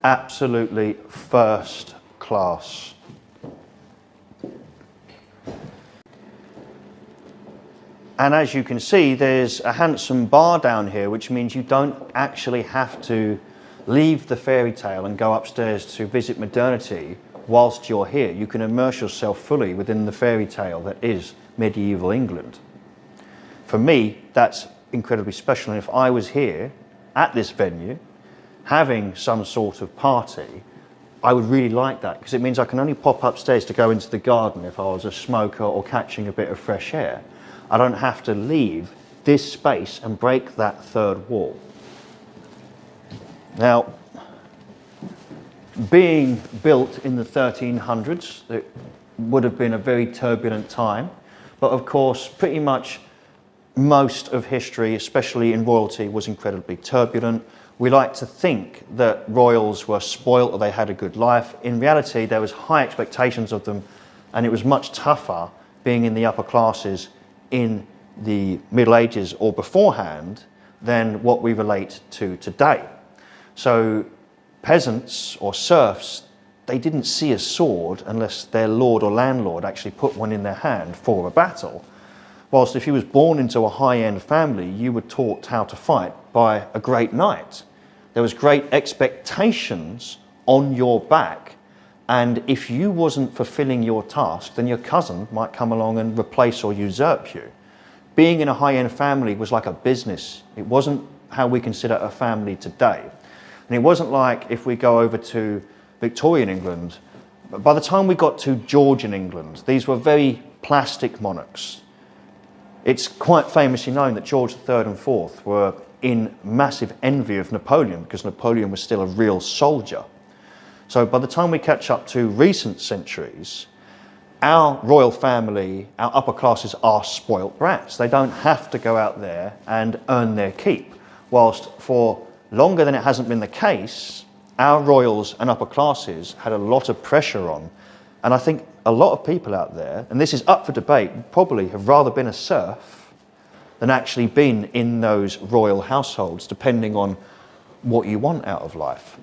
Absolutely first class. And as you can see, there's a handsome bar down here, which means you don't actually have to leave the fairy tale and go upstairs to visit modernity whilst you're here. You can immerse yourself fully within the fairy tale that is medieval England. For me, that's incredibly special. And if I was here at this venue, having some sort of party, I would really like that, because it means I can only pop upstairs to go into the garden if I was a smoker or catching a bit of fresh air. I don't have to leave this space and break that third wall. Now, being built in the 1300s, it would have been a very turbulent time. But of course, pretty much most of history, especially in royalty, was incredibly turbulent. We like to think that royals were spoilt or they had a good life. In reality, there was high expectations of them, and it was much tougher being in the upper classes in the Middle Ages or beforehand than what we relate to today. So peasants or serfs, they didn't see a sword unless their lord or landlord actually put one in their hand for a battle. Whilst if you was born into a high-end family, you were taught how to fight by a great knight. There was great expectations on your back, and if you wasn't fulfilling your task, then your cousin might come along and replace or usurp you. Being in a high-end family was like a business. It wasn't how we consider a family today. And it wasn't like if we go over to Victorian England, by the time we got to Georgian England, these were very plastic monarchs. It's quite famously known that George III and IV were in massive envy of Napoleon, because Napoleon was still a real soldier. So by the time we catch up to recent centuries, our royal family, our upper classes, are spoilt brats. They don't have to go out there and earn their keep. Whilst for longer than it hasn't been the case, our royals and upper classes had a lot of pressure on. And I think a lot of people out there, and this is up for debate, probably have rather been a serf than actually been in those royal households, depending on what you want out of life.